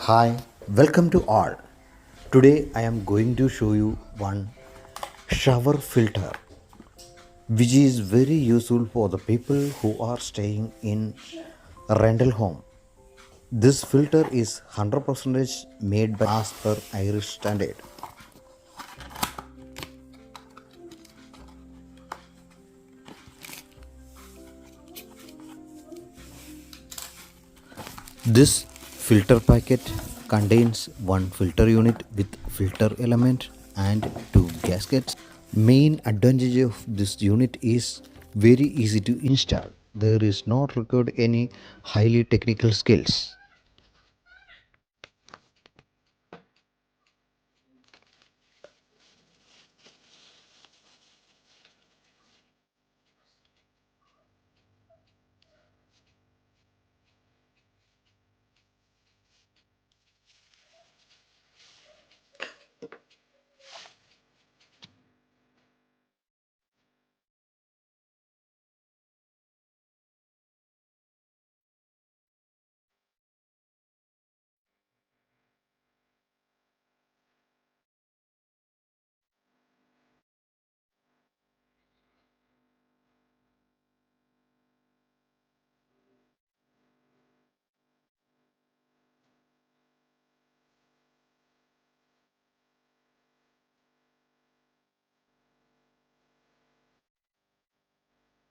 Hi, welcome to all. Today I am going to show you one shower filter which is very useful for the people who are staying in a rental home. This filter is 100% made by as per Irish standard. This filter packet contains one filter unit with filter element and two gaskets. Main advantage of this unit is very easy to install. There is not required any highly technical skills.